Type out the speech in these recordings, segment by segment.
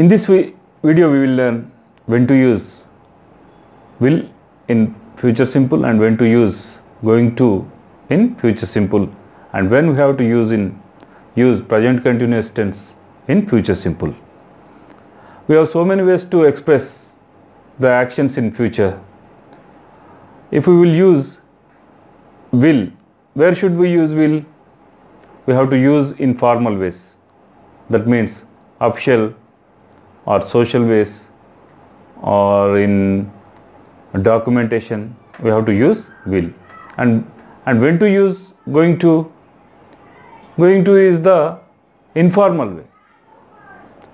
In this video we will learn when to use will in future simple and when to use going to in future simple, and when we have to use present continuous tense in future simple. We have so many ways to express the actions in future. If we will use will, where should we use will? We have to use in formal ways. That means official or social ways, or in documentation we have to use will. And when to use going to? Going to is the informal way.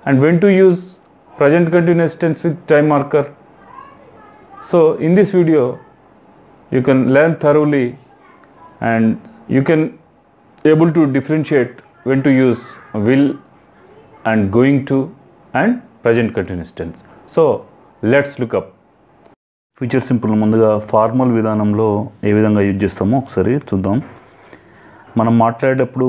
And when to use present continuous tense with time marker? So in this video you can learn thoroughly and you can able to differentiate when to use will and going to and present continuous tense. So let's look up. Future simple ముందుగా formal విధానంలో ఏ విధంగా use చేస్తామో ఒకసారి చూద్దాం. మనం మాట్లాడేటప్పుడు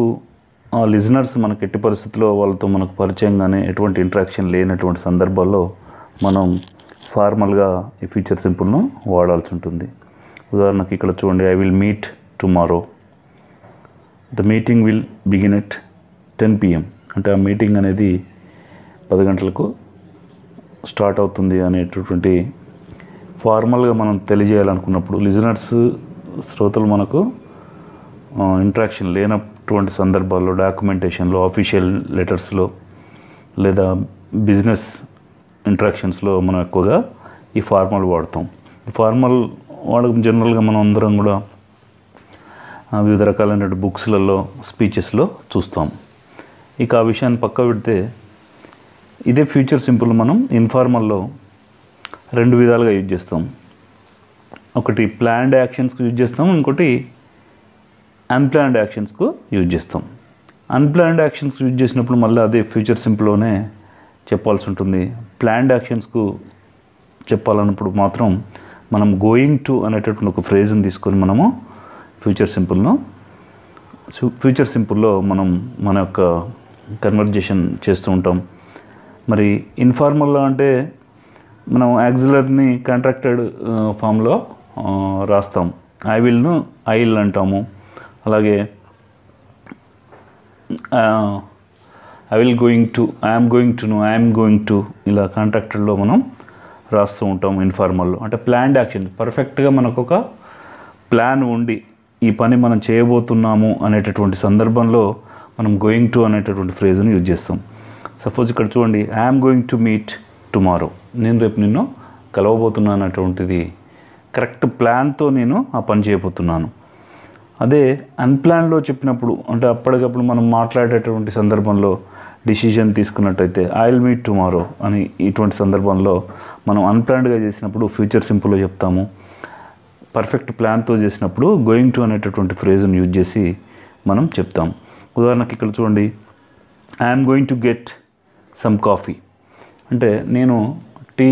listeners మనకి ఎట్టి పరిస్థితుల్లో వాళ్ళతో మనకు పరిచయం కానీ ఎటువంటి ఇంటరాక్షన్ లేనటువంటి సందర్భాల్లో మనం ఫార్మల్గా ఈ ఫ్యూచర్ సింపుల్ను వాడాల్సి ఉంటుంది. ఉదాహరణకి ఇక్కడ చూడండి, I will meet tomorrow. The meeting will begin at 10 PM. అంటే ఆ మీటింగ్ అనేది 10 గంటలకు స్టార్ట్ అవుతుంది అనేటటువంటి ఫార్మల్గా మనం తెలియజేయాలనుకున్నప్పుడు, లిజనర్స్ శ్రోతలు మనకు ఇంటరాక్షన్ లేనటువంటి సందర్భాల్లో, డాక్యుమెంటేషన్లో, ఆఫీషియల్ లెటర్స్లో లేదా బిజినెస్ ఇంటరాక్షన్స్లో మనం ఎక్కువగా ఈ ఫార్మల్ వాడతాం. ఈ ఫార్మల్ వాడకం జనరల్గా మనం అందరం కూడా వివిధ రకాలైన బుక్స్లలో, స్పీచెస్లో చూస్తాం. ఇక ఆ విషయాన్ని పక్క పెడితే ఇదే ఫ్యూచర్ సింపుల్ మనం ఇన్ఫార్మల్లో 2 విధాలుగా యూజ్ చేస్తాం. ఒకటి ప్లాన్డ్ యాక్షన్స్కి యూజ్ చేస్తాం, ఇంకోటి అన్ప్లాన్డ్ యాక్షన్స్కు యూజ్ చేస్తాం. అన్ప్లాన్డ్ యాక్షన్స్కి యూజ్ చేసినప్పుడు మళ్ళీ అదే ఫ్యూచర్ సింపుల్లోనే చెప్పాల్సి ఉంటుంది. ప్లాన్డ్ యాక్షన్స్కు చెప్పాలన్నప్పుడు మాత్రం మనం గోయింగ్ టు అనేటటువంటి ఒక ఫ్రేజ్ని తీసుకొని మనము ఫ్యూచర్ సింపుల్లో మనం మన యొక్క కన్వర్జేషన్ చేస్తూ ఉంటాం. మరి ఇన్ఫార్మల్లో అంటే మనం యాక్సిలర్ని కాంట్రాక్టెడ్ ఫామ్లో రాస్తాం. ఐ విల్ను ఐ విల్ అంటాము. అలాగే I will going to, I'm going to, I'm going to, ఇలా కాంట్రాక్టెడ్లో మనం రాస్తూ ఉంటాం ఇన్ఫార్మల్లో. అంటే ప్లాన్డ్ యాక్షన్, పర్ఫెక్ట్గా మనకు ఒక ప్లాన్ ఉండి ఈ పని మనం చేయబోతున్నాము అనేటటువంటి సందర్భంలో మనం గోయింగ్ టు అనేటటువంటి ఫ్రేజ్ని యూజ్ చేస్తాం. సపోజ్ ఇక్కడ చూడండి, I'm going to meet tomorrow. నేను రేపు నిన్ను కలవబోతున్నాను అనేటువంటిది కరెక్ట్ ప్లాన్తో నేను ఆ పని చేయబోతున్నాను. అదే అన్ప్లాన్లో చెప్పినప్పుడు, అంటే అప్పటికప్పుడు మనం మాట్లాడేటటువంటి సందర్భంలో డిసిజన్ తీసుకున్నట్టయితే ఐ విల్ మీట్ టుమారో అని, ఇటువంటి సందర్భంలో మనం అన్ప్లాన్డ్గా చేసినప్పుడు ఫ్యూచర్ సింపుల్లో చెప్తాము. పర్ఫెక్ట్ ప్లాన్తో చేసినప్పుడు గోయింగ్ టు అనేటటువంటి ఫ్రేజ్ని యూజ్ చేసి మనం చెప్తాం. ఉదాహరణకి ఇక్కడ చూడండి, I'm going to get some coffee. అంటే నేను టీ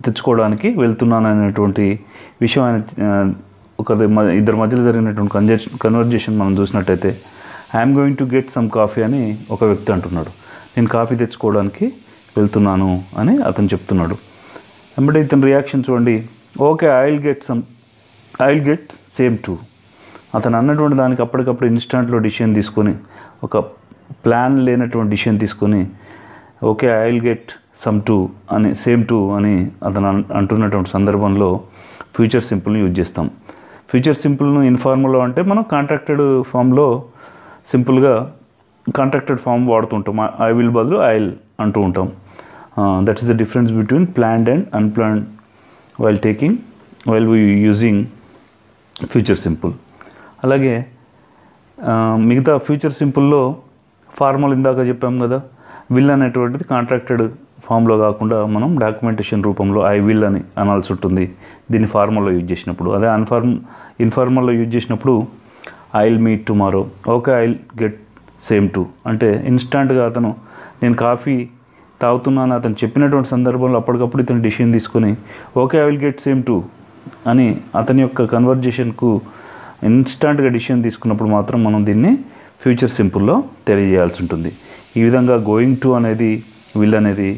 తెచ్చుకోవడానికి వెళ్తున్నాను అనేటువంటి విషయం ఆయన ఇద్దరి మధ్యలో జరిగినటువంటి కన్వర్జేషన్ మనం చూసినట్టయితే I'm going to get some coffee అని ఒక వ్యక్తి అంటున్నాడు, నేను కాఫీ తెచ్చుకోవడానికి వెళ్తున్నాను అని అతను చెప్తున్నాడు. వెంబడి ఇతని రియాక్షన్ చూడండి, okay I will get same to. అతను అన్నటువంటి దానికి అప్పటికప్పుడు ఇన్స్టాంట్లో డిసిషన్ తీసుకొని, ఒక ప్లాన్ లేనటువంటి డిసిషన్ తీసుకొని okay I will get some to అని, సేమ్ టు అని అతను అంటున్నటువంటి సందర్భంలో ఫ్యూచర్ సింపుల్ని యూజ్ చేస్తాం. ఫ్యూచర్ సింపుల్ను ఇన్ఫార్మల్లో అంటే మనం కాంట్రాక్టెడ్ ఫామ్లో సింపుల్గా కాంట్రాక్టెడ్ ఫామ్ వాడుతుంటాం. ఐ విల్ బదులు ఐ విల్ అంటూ ఉంటాం. That is the difference between planned and unplanned while we using future simple. అలాగే మిగతా ఫ్యూచర్ సింపుల్లో ఫార్మల్ ఇందాక చెప్పాం కదా, విల్ అనేటువంటిది కాంట్రాక్టెడ్ ఫామ్లో కాకుండా మనం డాక్యుమెంటేషన్ రూపంలో ఐ విల్ అని అనాల్సి ఉంటుంది దీన్ని ఫార్మల్లో యూజ్ చేసినప్పుడు. అదే ఇన్ఫార్మల్లో యూజ్ చేసినప్పుడు I will meet tomorrow, okay I will get same to. అంటే ఇన్స్టాంట్గా అతను నేను కాఫీ తాగుతున్నాను అతను చెప్పినటువంటి సందర్భంలో అప్పటికప్పుడు ఇతను డిసిషన్ తీసుకొని okay I will get same to అని అతని యొక్క కన్వర్జేషన్కు ఇన్స్టాంట్గా డిసిషన్ తీసుకున్నప్పుడు మాత్రం మనం దీన్ని ఫ్యూచర్ సింపుల్లో తెలియజేయాల్సి ఉంటుంది. ఈ విధంగా గోయింగ్ టు అనేది విల్ అనేది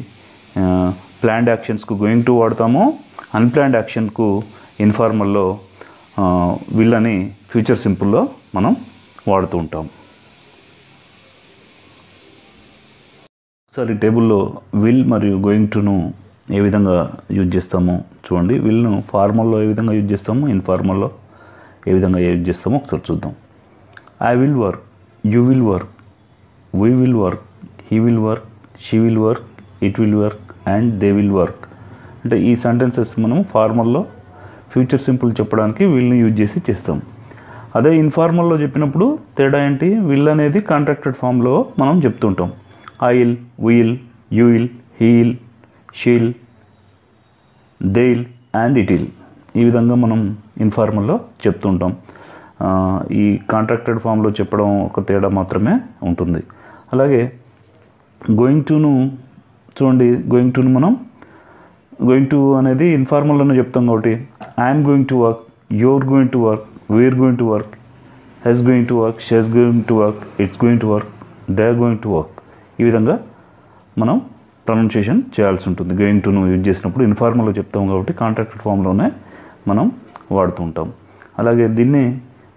ప్లాన్డ్ యాక్షన్స్కు గోయింగ్ టు వాడతాము, అన్ప్లాన్డ్ యాక్షన్కు ఇన్ఫార్మల్లో విల్ అని ఫ్యూచర్ సింపుల్లో మనం వాడుతూ ఉంటాం. ఒకసారి టేబుల్లో విల్ మరియు గోయింగ్ టును ఏ విధంగా యూజ్ చేస్తామో చూడండి. విల్ను ఫార్మల్లో ఏ విధంగా యూజ్ చేస్తామో, ఇన్ఫార్మల్లో ఏ విధంగా యూజ్ చేస్తామో ఒకసారి చూద్దాం. I will work, you will work, we will work, he will work, she will work, it will work and they will work. అంటే ఈ సెంటెన్సెస్ మనం ఫార్మల్లో ఫ్యూచర్ సింపుల్ చెప్పడానికి విల్ని యూజ్ చేసి చేస్తాం. అదే ఇన్ఫార్మల్లో చెప్పినప్పుడు తేడా ఏంటి? విల్ అనేది కాంట్రాక్టెడ్ ఫామ్లో మనం చెప్తుంటాం. I will, will, you will, he will, she will, they will and it will. ఈ విధంగా మనం ఇన్ఫార్మల్లో చెప్తుంటాం. ఈ కాంట్రాక్టెడ్ ఫామ్లో చెప్పడం ఒక తేడా మాత్రమే ఉంటుంది. అలాగే గోయింగ్ టును చూడండి. గోయింగ్ టును మనం గోయింగ్ టు అనేది ఇన్ఫార్మల్లోనే చెప్తాం కాబట్టి I'm going to work, you're going to work, we're going to work, he's going to work, she's going to work, it's going to work, they are going to work. ఈ విధంగా మనం pronunciation చేయాల్సి ఉంటుంది. Going టును use చేసినప్పుడు ఇన్ఫార్మల్లో చెప్తాం కాబట్టి contracted ఫామ్లోనే మనం వాడుతూ ఉంటాం. అలాగే దీన్ని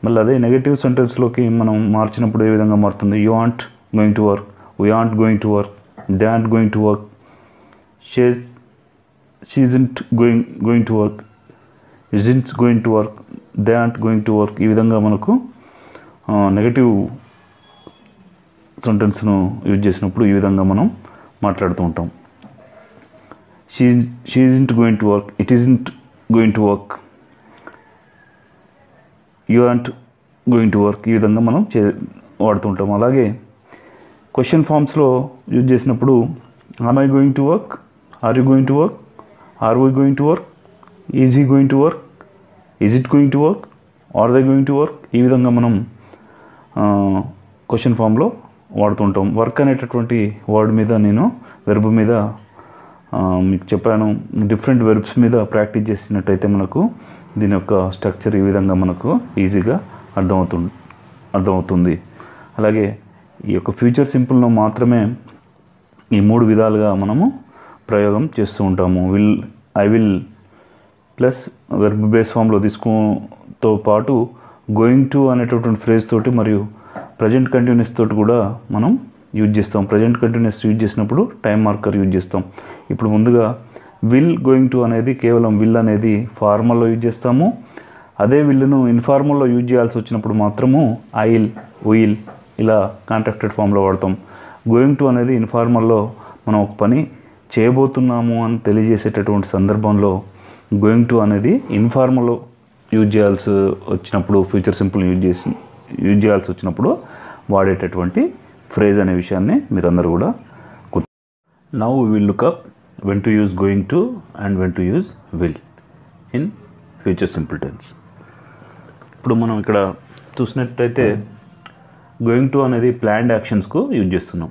మళ్ళీ అదే నెగటివ్ సెంటెన్స్లోకి మనం మార్చినప్పుడు ఏ విధంగా మారుతుంది? You aren't going to work, we aren't going to work, they aren't going to work, she isn't going to work, isn't going to work, they aren't going to work. ఈ విధంగా మనకు నెగటివ్ సెంటెన్స్ను యూజ్ చేసినప్పుడు ఈ విధంగా మనం మాట్లాడుతూ ఉంటాం. she isn't going to work, it isn't going to work, you aren't going to work. ఈ విధంగా మనం వాడుతూ ఉంటాం. అలాగే క్వశ్చన్ ఫామ్స్లో యూజ్ చేసినప్పుడు am I going to work, are you going to work, are we going to work, is he going to work, is it going to work, are they going to work. ఈ విధంగా మనం question ఫామ్లో వాడుతుంటాం. Work అనేటటువంటి word మీద నేను verb మీద మీకు చెప్పాను. డిఫరెంట్ వెర్బ్స్ మీద ప్రాక్టీస్ చేసినట్టయితే మనకు దీని యొక్క స్ట్రక్చర్ ఈ విధంగా మనకు ఈజీగా అర్థమవుతుంది. అలాగే ఈ యొక్క ఫ్యూచర్ సింపుల్ను మాత్రమే ఈ 3 విధాలుగా మనము ప్రయోగం చేస్తూ ఉంటాము. Will, I will plus verb base ఫామ్లో తీసుకోతో పాటు గోయింగ్ టు అనేటటువంటి ఫ్రేజ్ తోటి మరియు ప్రజెంట్ కంటిన్యూస్ తోటి కూడా మనం యూజ్ చేస్తాం. ప్రజెంట్ కంటిన్యూస్ యూజ్ చేసినప్పుడు టైం మార్కర్ యూజ్ చేస్తాం. ఇప్పుడు ముందుగా విల్ గోయింగ్ టు అనేది కేవలం విల్ అనేది ఫార్మల్లో యూజ్ చేస్తాము. అదే విల్ను ఇన్ఫార్మల్లో యూజ్ చేయాల్సి వచ్చినప్పుడు మాత్రము ఐ విల్, విల్ ఇలా కాంట్రాక్టెడ్ ఫామ్లో వాడతాం. గోయింగ్ టు అనేది ఇన్ఫార్మల్లో మనం ఒక పని చేయబోతున్నాము అని తెలియజేసేటటువంటి సందర్భంలో గోయింగ్ టు అనేది ఇన్ఫార్మల్లో యూజ్ చేయాల్సి వచ్చినప్పుడు, ఫ్యూచర్ సింపుల్ యూజ్ చేయాల్సి వచ్చినప్పుడు వాడేటటువంటి ఫ్రేజ్ అనే విషయాన్ని మీరందరూ కూడా now we will look up when to use going to and when to use will in future simple tense. ఇప్పుడు మనం ఇక్కడ చూసినట్టయితే గోయింగ్ టు అనేది ప్లాన్డ్ యాక్షన్స్కు యూజ్ చేస్తున్నాం.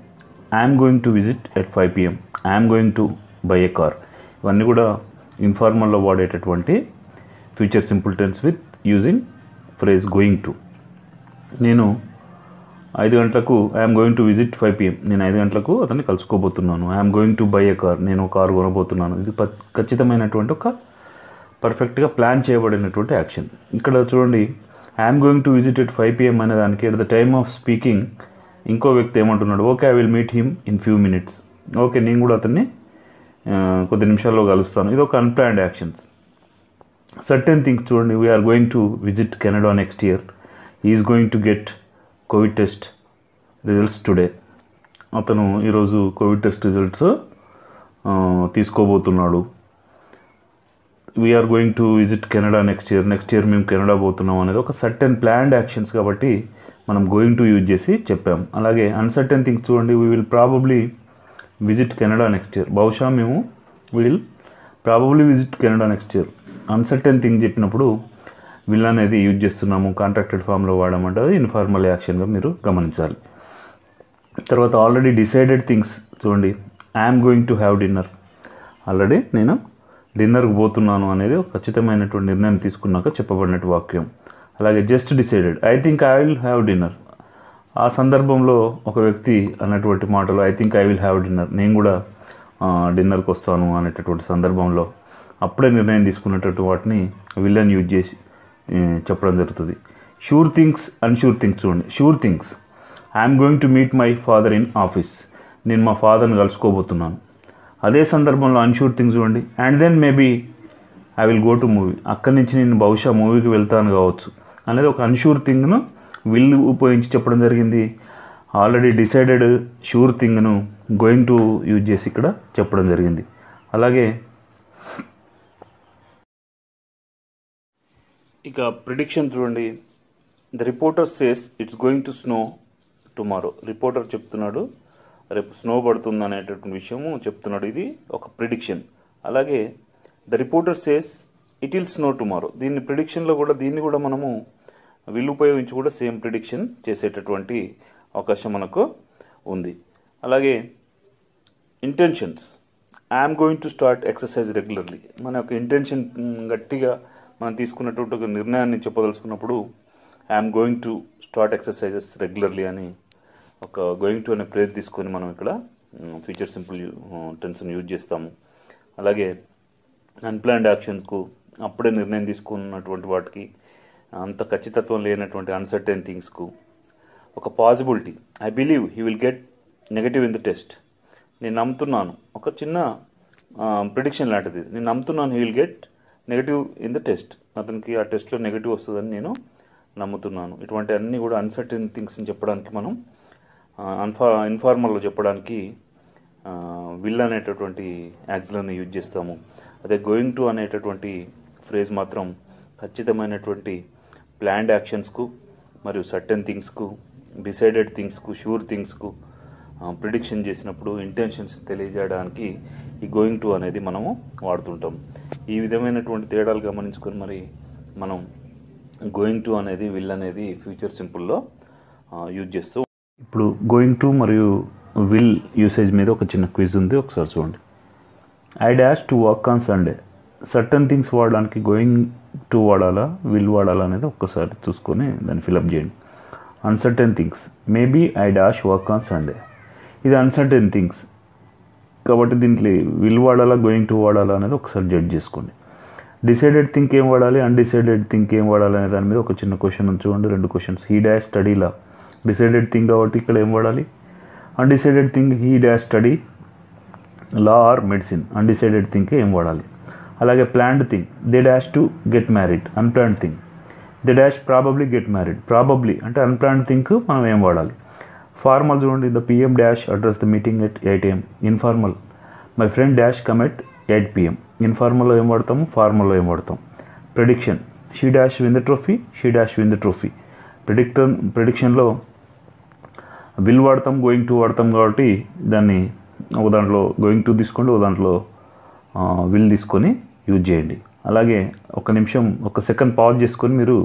I'm going to visit at 5 PM, I'm going to buy a car. ఇవన్నీ కూడా ఇన్ఫార్మల్లో వాడేటటువంటి future simple tense with using phrase going to. నేను 5 గంటలకు I'm going to visit 5 PM, నేను 5 గంటలకు అతన్ని కలుసుకోబోతున్నాను. I'm going to buy a car, నేను కారు కొనబోతున్నాను. ఇది ఖచ్చితమైనటువంటి ఒక పర్ఫెక్ట్గా ప్లాన్ చేయబడినటువంటి యాక్షన్. ఇక్కడ చూడండి, I'm going to visit at 5 PM అనే దానికి at the time of speaking ఇంకో వ్యక్తి ఏమంటున్నాడు? Okay, I will meet him in few minutes. Okay, నేను కూడా అతన్ని కొద్ది నిమిషాల్లో కలుస్తాను. ఇది ఒక అన్ప్లాన్డ్ యాక్షన్స్. సర్టెన్ థింగ్స్ చూడండి, we're going to visit Canada next year, is going to get covid test results today. అతను ఈరోజు కోవిడ్ టెస్ట్ రిజల్ట్స్ తీసుకోబోతున్నాడు. We're going to visit Canada next year మేము కెనడా పోతున్నాం అనేది ఒక సర్టెన్ ప్లాన్డ్ యాక్షన్స్ కాబట్టి మనం గోయింగ్ టు యూజ్ చేసి చెప్పాం. అలాగే అన్సర్టెన్ థింగ్స్ చూడండి, we will probably visit Canada next year. బహుశా మేము will probably visit Canada next year. Uncertain thing చెప్పినప్పుడు విల్ అనేది యూజ్ చేస్తున్నాము, కాంట్రాక్టెడ్ ఫామ్లో వాడమంటే అది ఇన్ఫార్మల్ యాక్షన్గా మీరు గమనించాలి. తర్వాత ఆల్రెడీ డిసైడెడ్ థింగ్స్ చూడండి, I'm going to have dinner. Already నేను డిన్నర్కి పోతున్నాను అనేది ఒక ఖచ్చితమైనటువంటి నిర్ణయం తీసుకున్నాక చెప్పబడినట్టు వాక్యం. అలాగే just decided, I think I will have dinner. ఆ సందర్భంలో ఒక వ్యక్తి అన్నటువంటి మాటలు I think I will have dinner, నేను కూడా డిన్నర్కి వస్తాను అనేటటువంటి సందర్భంలో అప్పుడే నిర్ణయం తీసుకున్నటువంటి వాటిని విల్ అని యూజ్ చేసి చెప్పడం జరుగుతుంది. షూర్ థింగ్స్, అన్షూర్ థింగ్స్ చూడండి. Sure things, I'm going to meet my father in office, నేను మా ఫాదర్ని కలుసుకోబోతున్నాను. అదే సందర్భంలో అన్షూర్ థింగ్స్ చూడండి, and then maybe I will go to movie, అక్కడి నుంచి నేను బహుశా మూవీకి వెళ్తాను కావచ్చు అనేది ఒక అన్షూర్ థింగ్ను విల్ ఉపయోగించి చెప్పడం జరిగింది. ఆల్రెడీ డిసైడెడ్ షూర్ థింగ్ను గోయింగ్ టు యూజ్ చేసి ఇక్కడ చెప్పడం జరిగింది. అలాగే ఇక ప్రిడిక్షన్ చూడండి. The reporter says it's going to snow tomorrow, reporter చెప్తున్నాడు రేపు స్నో పడుతుంది అనేటటువంటి విషయము చెప్తున్నాడు. ఇది ఒక ప్రిడిక్షన్. అలాగే the reporter says it will snow tomorrow, దీన్ని ప్రిడిక్షన్లో కూడా దీన్ని కూడా మనము విల్ ఉపయోగించి కూడా సేమ్ ప్రిడిక్షన్ చేసేటటువంటి అవకాశం మనకు ఉంది. అలాగే intentions, I'm going to start exercise regularly, మన యొక్క ఇంటెన్షన్ గట్టిగా మనం తీసుకున్నటువంటి ఒక నిర్ణయాన్ని చెప్పదలుచుకున్నప్పుడు I'm going to start exercises regularly అని ఒక గోయింగ్ టు అనే ప్రేర్ తీసుకొని మనం ఇక్కడ ఫ్యూచర్ సింపుల్ టెన్స్ని యూజ్ చేస్తాము. అలాగే అన్ప్లాన్డ్ యాక్షన్స్కు, అప్పుడే నిర్ణయం తీసుకున్నటువంటి వాటికి, అంత ఖచ్చితత్వం లేనటువంటి అన్సర్టైన్ థింగ్స్కు ఒక possibility, I believe he will get negative in the test, నేను నమ్ముతున్నాను, ఒక చిన్న ప్రిడిక్షన్ లాంటిది, నేను నమ్ముతున్నాను he will get negative in the test, అతనికి ఆ టెస్ట్లో నెగటివ్ వస్తుందని నేను నమ్ముతున్నాను. ఇటువంటి అన్నీ కూడా అన్సర్టైన్ థింగ్స్ని చెప్పడానికి మనం ఇన్ఫార్మల్లో చెప్పడానికి విల్ అనేటటువంటి యాక్సిలర్ని యూజ్ చేస్తాము. అదే గోయింగ్ టు అనేటటువంటి ఫ్రేజ్ మాత్రం ఖచ్చితమైనటువంటి ప్లాన్డ్ యాక్షన్స్కు మరియు సర్టెన్ థింగ్స్కు, డిసైడెడ్ థింగ్స్కు, షూర్ థింగ్స్కు ప్రిడిక్షన్ చేసినప్పుడు ఇంటెన్షన్స్ తెలియజేయడానికి ఈ గోయింగ్ టు అనేది మనము వాడుతుంటాం. ఈ విధమైనటువంటి తేడాలు గమనించుకొని మరి మనం గోయింగ్ టు అనేది విల్ అనేది ఫ్యూచర్ సింపుల్లో యూజ్ చేస్తూ. ఇప్పుడు గోయింగ్ టు మరియు విల్ యూసేజ్ మీద ఒక చిన్న క్విజ్ ఉంది, ఒకసారి చూడండి. I dash to work on Sunday, certain things వాడడానికి గోయింగ్ టు వాడాలా విల్ వాడాలా అనేది ఒక్కసారి చూసుకొని దాన్ని ఫిలప్ చేయండి. Uncertain things, maybe I dash work on Sunday, ఇది అన్సర్టెన్ థింగ్స్ కాబట్టి దీంట్లో విల్ వాడాలా గోయింగ్ టు వాడాలా అనేది ఒకసారి జడ్జ్ చేసుకోండి. డిసైడెడ్ థింక్ ఏం వాడాలి, అన్డిసైడెడ్ థింక్ ఏం వాడాలి అనే దాని మీద ఒక చిన్న క్వశ్చన్ చూడండి. 2 questions. He dash study law, decided thing కాబట్టి ఇక్కడ ఏం వాడాలి, undecided thing he dash study law or medicine, undecided think ఏం వాడాలి. అలాగే planned thing, they dash to get married, unplanned thing they dash probably get married, probably అంటే unplanned think మనం ఏం వాడాలి. ఫార్మల్ చూడండి. The PM dash address the meeting at 8 AM. Informal, my friend dash come at 8 PM. ఇన్ఫార్మల్లో ఏం వాడతాము, ఫార్మల్లో ఏం వాడతాం. Prediction, she dash win the trophy, she dash win the trophy. ప్రెడిక్షన్లో విల్ వాడతాం, గోయింగ్ టు వాడతాం కాబట్టి దాన్ని ఒక దాంట్లో గోయింగ్ టు తీసుకోండి, ఒక దాంట్లో విల్ తీసుకొని యూజ్ చేయండి. అలాగే ఒక నిమిషం, ఒక సెకండ్ పాజ్ చేసుకొని మీరు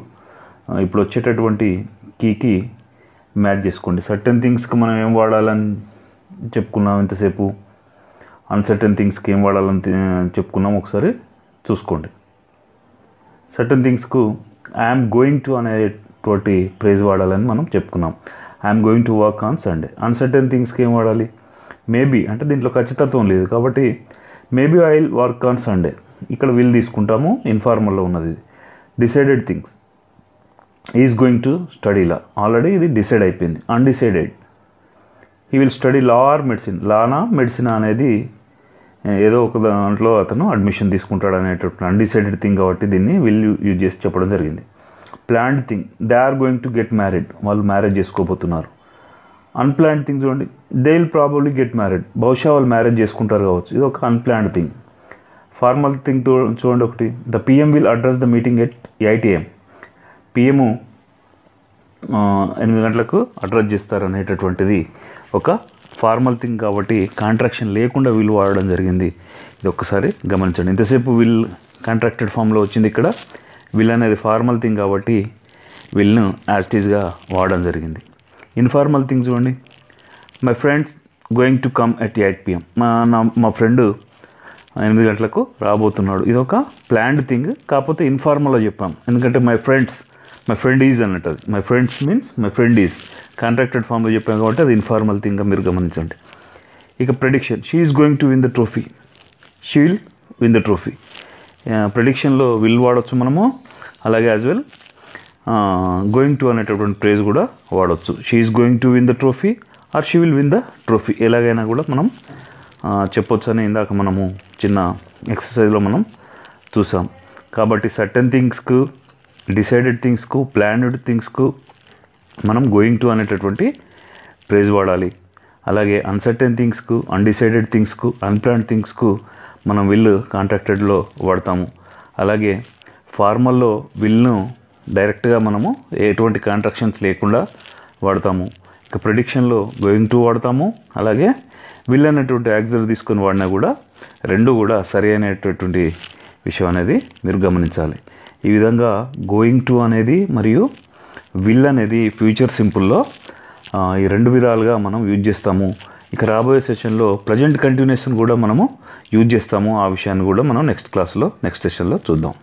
ఇప్పుడు వచ్చేటటువంటి కీకి మ్యాచ్ చేసుకోండి. సర్టెన్ థింగ్స్కి మనం ఏం వాడాలని చెప్పుకున్నాం ఇంతసేపు, అన్సర్టెన్ థింగ్స్కి ఏం వాడాలని చెప్పుకున్నాం ఒకసారి చూసుకోండి. సర్టెన్ థింగ్స్కు ఐఎమ్ గోయింగ్ టు అనేటువంటి ప్రేజ్ వాడాలని మనం చెప్పుకున్నాం. I'm going to work on Sunday. అన్సర్టెన్ థింగ్స్కి ఏం వాడాలి, మేబీ అంటే దీంట్లో ఖచ్చితత్వం లేదు కాబట్టి maybe I will work on Sunday, ఇక్కడ విల్ తీసుకుంటాము, ఇన్ఫార్మల్లో ఉన్నది. Decided things, is going to study law, already ఇది డిసైడ్ అయిపోయింది. Undecided, he will study law or medicine, లానా మెడిసిన్ అనేది ఏదో ఒక దాంట్లో అతను అడ్మిషన్ తీసుకుంటాడు అనేటటువంటి అన్డిసైడెడ్ థింగ్ కాబట్టి దీన్ని విల్ యూజ్ చేసి చెప్పడం జరిగింది. Planned thing, they are going to get married, వాళ్ళు మ్యారేజ్ చేసుకోబోతున్నారు. అన్ప్లాన్డ్ థింగ్ చూడండి, they will probably get married, బహుశా వాళ్ళు మ్యారేజ్ చేసుకుంటారు కావచ్చు, ఇది ఒక అన్ప్లాన్డ్ థింగ్. ఫార్మల్ థింగ్ చూడండి ఒకటి, the PM will address the meeting at 8 AM. PM 8 గంటలకు అడ్రస్ చేస్తారు అనేటటువంటిది ఒక ఫార్మల్ థింగ్ కాబట్టి కాంట్రాక్షన్ లేకుండా విల్ వాడడం జరిగింది. ఇది ఒక్కసారి గమనించండి. ఇంతసేపు విల్ కాంట్రాక్టెడ్ ఫామ్లో వచ్చింది, ఇక్కడ విల్ అనేది ఫార్మల్ థింగ్ కాబట్టి విల్ను యాజ్ ఇట్ ఈస్గా వాడడం జరిగింది. ఇన్ఫార్మల్ థింగ్ చూడండి, my friends going to come at 8 PM. మా ఫ్రెండ్ 8 గంటలకు రాబోతున్నాడు, ఇది ఒక ప్లాన్డ్ థింగ్ కాకపోతే ఇన్ఫార్మల్లో చెప్పాం, ఎందుకంటే మై ఫ్రెండ్ ఈజ్ అన్నట్టు. My friends means my friend is contracted ఫామ్లో చెప్పాం కాబట్టి అది ఇన్ఫార్మల్ థింగ్గా మీరు గమనించండి. ఇక prediction, she is going to win the trophy, she will win the trophy. ప్రెడిక్షన్లో విల్ వాడచ్చు మనము, అలాగే యాజ్ వెల్ గోయింగ్ టు అనేటటువంటి ఫ్రేజ్ కూడా వాడవచ్చు. She is going to win the trophy or she will win the trophy, ఎలాగైనా కూడా మనం చెప్పొచ్చు అని ఇందాక మనము చిన్న ఎక్సర్సైజ్లో మనం చూసాం. కాబట్టి సర్టెన్ థింగ్స్కు, డిసైడెడ్ థింగ్స్కు, ప్లాన్డ్ థింగ్స్కు మనం గోయింగ్ టు అనేటటువంటి ఫ్రేజ్ వాడాలి. అలాగే అన్సర్టెన్ థింగ్స్కు, అన్డిసైడెడ్ థింగ్స్కు, అన్ప్లాన్డ్ థింగ్స్కు మనం విల్ కాంట్రాక్టెడ్లో వాడతాము. అలాగే ఫార్మల్లో విల్ను డైరెక్ట్గా మనము ఎటువంటి కాంట్రాక్షన్స్ లేకుండా వాడతాము. ఇక ప్రెడిక్షన్లో గోయింగ్ టు వాడతాము, అలాగే విల్ అనేటువంటి యాక్సిలరీ తీసుకొని వాడినా కూడా రెండు కూడా సరి అయినటువంటి విషయం అనేది మీరు గమనించాలి. ఈ విధంగా గోయింగ్ టు అనేది మరియు విల్ అనేది ఫ్యూచర్ సింపుల్లో ఈ రెండు విధాలుగా మనం యూజ్ చేస్తాము. ఇక రాబోయే సెషన్లో ప్రజెంట్ కంటిన్యూషన్ కూడా మనము యూజ్ చేస్తాము. ఆ విషయాన్ని కూడా మనం నెక్స్ట్ క్లాస్లో నెక్స్ట్ సెషన్లో చూద్దాం.